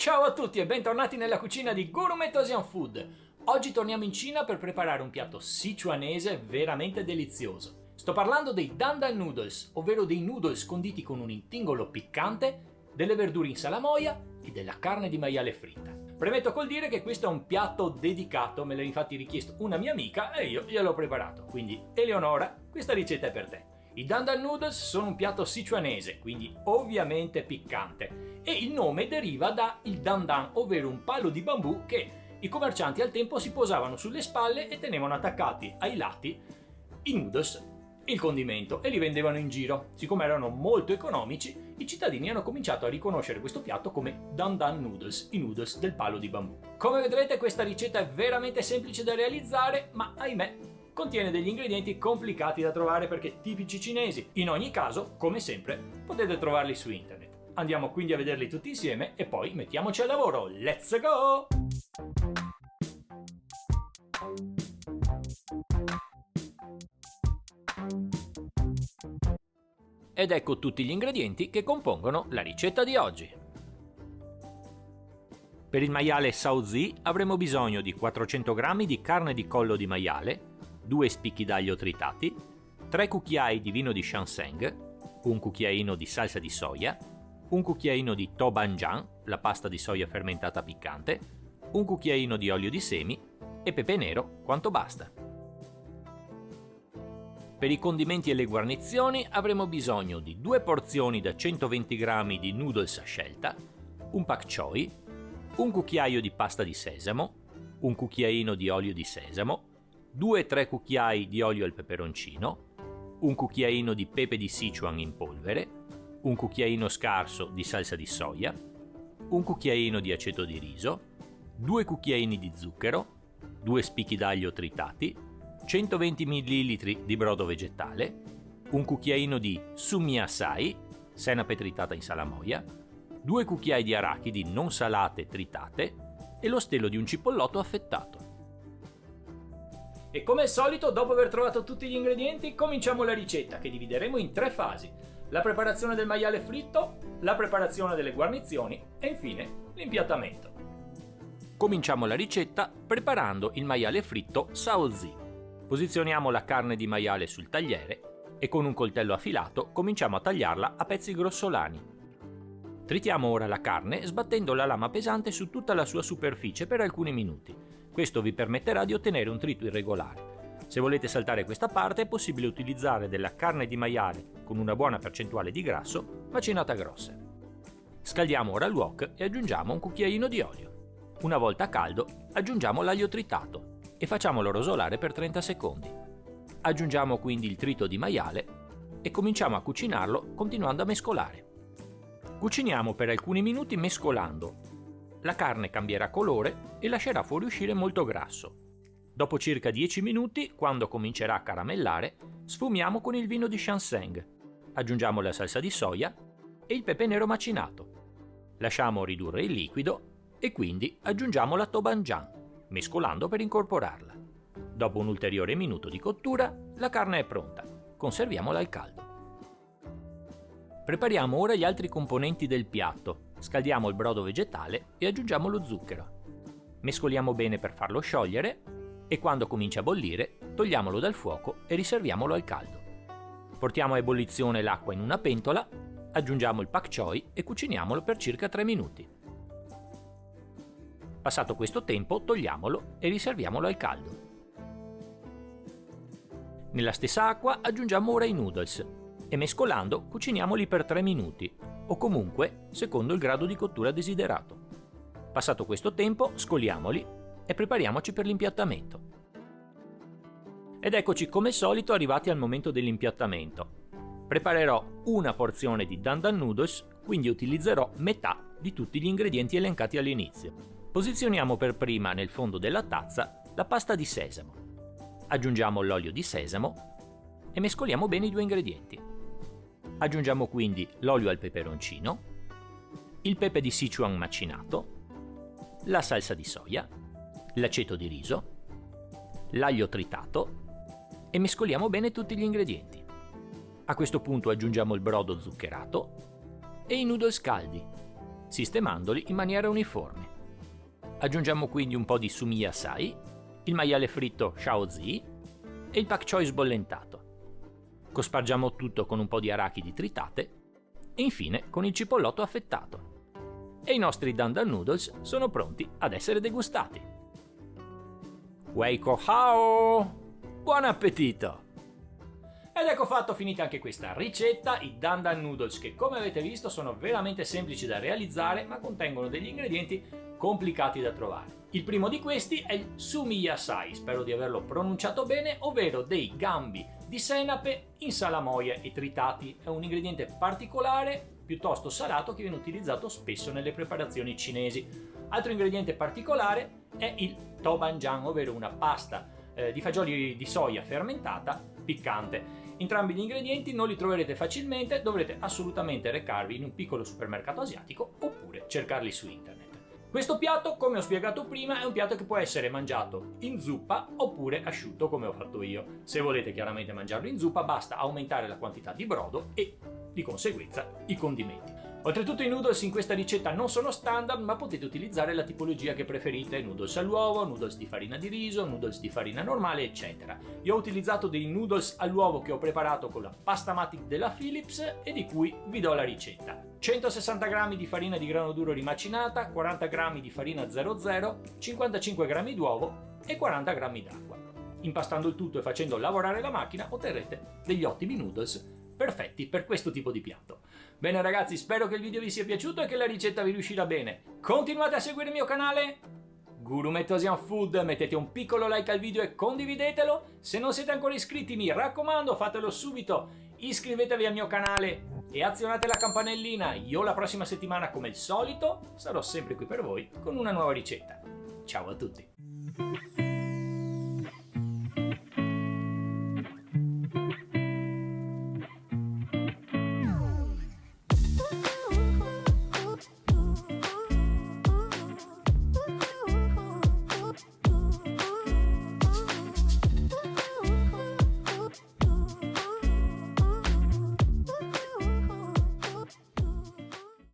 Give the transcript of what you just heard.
Ciao a tutti e bentornati nella cucina di Gourmet Asian Food. Oggi torniamo in Cina per preparare un piatto sichuanese veramente delizioso. Sto parlando dei Dan Dan Noodles, ovvero dei noodles conditi con un intingolo piccante, delle verdure in salamoia e della carne di maiale fritta. Premetto col dire che questo è un piatto dedicato, me l'ha infatti richiesto una mia amica e io gliel'ho preparato. Quindi, Eleonora, questa ricetta è per te. I Dan Dan Noodles sono un piatto sichuanese, quindi ovviamente piccante, e il nome deriva da il dan dan, ovvero un palo di bambù che i commercianti al tempo si posavano sulle spalle e tenevano attaccati ai lati i noodles, il condimento, e li vendevano in giro. Siccome erano molto economici, i cittadini hanno cominciato a riconoscere questo piatto come Dan Dan Noodles, i noodles del palo di bambù. Come vedrete, questa ricetta è veramente semplice da realizzare, ma ahimè contiene degli ingredienti complicati da trovare perché tipici cinesi. In ogni caso, come sempre, potete trovarli su internet. Andiamo quindi a vederli tutti insieme e poi mettiamoci al lavoro. Let's go! Ed ecco tutti gli ingredienti che compongono la ricetta di oggi. Per il maiale Shaozi avremo bisogno di 400 g di carne di collo di maiale, 2 spicchi d'aglio tritati, 3 cucchiai di vino di Shanseng, un cucchiaino di salsa di soia, un cucchiaino di Doubanjiang, la pasta di soia fermentata piccante, un cucchiaino di olio di semi e pepe nero quanto basta. Per i condimenti e le guarnizioni avremo bisogno di 2 porzioni da 120 g di noodles a scelta, un pak choi, un cucchiaio di pasta di sesamo, un cucchiaino di olio di sesamo, 2-3 cucchiai di olio al peperoncino, un cucchiaino di pepe di Sichuan in polvere, un cucchiaino scarso di salsa di soia, un cucchiaino di aceto di riso, 2 cucchiaini di zucchero, 2 spicchi d'aglio tritati, 120 ml di brodo vegetale, un cucchiaino di sumi asai, senape tritata in salamoia, 2 cucchiai di arachidi non salate tritate e lo stelo di un cipollotto affettato. E come al solito, dopo aver trovato tutti gli ingredienti, cominciamo la ricetta che divideremo in 3 fasi: la preparazione del maiale fritto, la preparazione delle guarnizioni e infine l'impiattamento. Cominciamo la ricetta preparando il maiale fritto Shaozi. Posizioniamo la carne di maiale sul tagliere e con un coltello affilato cominciamo a tagliarla a pezzi grossolani. Tritiamo ora la carne sbattendo la lama pesante su tutta la sua superficie per alcuni minuti. Questo vi permetterà di ottenere un trito irregolare. Se volete saltare questa parte è possibile utilizzare della carne di maiale con una buona percentuale di grasso macinata grossa. Scaldiamo ora il wok e aggiungiamo un cucchiaino di olio. Una volta caldo aggiungiamo l'aglio tritato e facciamolo rosolare per 30 secondi. Aggiungiamo quindi il trito di maiale e cominciamo a cucinarlo continuando a mescolare. Cuciniamo per alcuni minuti mescolando. La carne cambierà colore e lascerà fuoriuscire molto grasso. Dopo circa 10 minuti, quando comincerà a caramellare, sfumiamo con il vino di Shanseng. Aggiungiamo la salsa di soia e il pepe nero macinato. Lasciamo ridurre il liquido e quindi aggiungiamo la Doubanjiang, mescolando per incorporarla. Dopo un ulteriore minuto di cottura, la carne è pronta. Conserviamola al caldo. Prepariamo ora gli altri componenti del piatto. Scaldiamo il brodo vegetale e aggiungiamo lo zucchero. Mescoliamo bene per farlo sciogliere e quando comincia a bollire togliamolo dal fuoco e riserviamolo al caldo. Portiamo a ebollizione l'acqua in una pentola, aggiungiamo il pak choi e cuciniamolo per circa 3 minuti. Passato questo tempo togliamolo e riserviamolo al caldo. Nella stessa acqua aggiungiamo ora i noodles e mescolando cuciniamoli per 3 minuti o comunque secondo il grado di cottura desiderato. Passato questo tempo scoliamoli e prepariamoci per l'impiattamento. Ed eccoci come al solito arrivati al momento dell'impiattamento. Preparerò una porzione di Dan Dan Noodles, quindi utilizzerò metà di tutti gli ingredienti elencati all'inizio. Posizioniamo per prima nel fondo della tazza la pasta di sesamo. Aggiungiamo l'olio di sesamo e mescoliamo bene i 2 ingredienti. Aggiungiamo quindi l'olio al peperoncino, il pepe di Sichuan macinato, la salsa di soia, l'aceto di riso, l'aglio tritato e mescoliamo bene tutti gli ingredienti. A questo punto aggiungiamo il brodo zuccherato e i noodles caldi. sistemandoli in maniera uniforme. Aggiungiamo quindi un po' di sumi Yasai, il maiale fritto Shaozi e il pak choi sbollentato. Cospargiamo tutto con un po' di arachidi tritate e infine con il cipollotto affettato. E i nostri dandan noodles sono pronti ad essere degustati. Wei ko hao! Buon appetito! Ed ecco fatto, finita anche questa ricetta, i dandan noodles che come avete visto sono veramente semplici da realizzare ma contengono degli ingredienti complicati da trovare. Il primo di questi è il sumi Yasai, spero di averlo pronunciato bene, ovvero dei gambi di senape in salamoia e tritati. È un ingrediente particolare, piuttosto salato, che viene utilizzato spesso nelle preparazioni cinesi. Altro ingrediente particolare è il tobanjang, ovvero una pasta di fagioli di soia fermentata piccante. Entrambi gli ingredienti non li troverete facilmente, dovrete assolutamente recarvi in un piccolo supermercato asiatico oppure cercarli su internet. Questo piatto, come ho spiegato prima, è un piatto che può essere mangiato in zuppa oppure asciutto come ho fatto io. Se volete chiaramente mangiarlo in zuppa basta aumentare la quantità di brodo e di conseguenza i condimenti. Oltretutto i noodles in questa ricetta non sono standard, ma potete utilizzare la tipologia che preferite: noodles all'uovo, noodles di farina di riso, noodles di farina normale, eccetera. Io ho utilizzato dei noodles all'uovo che ho preparato con la pasta Matic della Philips e di cui vi do la ricetta. 160 g di farina di grano duro rimacinata, 40 g di farina 00, 55 g d'uovo e 40 g d'acqua. Impastando il tutto e facendo lavorare la macchina otterrete degli ottimi noodles perfetti per questo tipo di piatto. Bene ragazzi, spero che il video vi sia piaciuto e che la ricetta vi riuscirà bene. Continuate a seguire il mio canale Gourmet Asian Food, mettete un piccolo like al video e condividetelo. Se non siete ancora iscritti, mi raccomando, fatelo subito. Iscrivetevi al mio canale e azionate la campanellina. Io la prossima settimana, come il solito, sarò sempre qui per voi con una nuova ricetta. Ciao a tutti!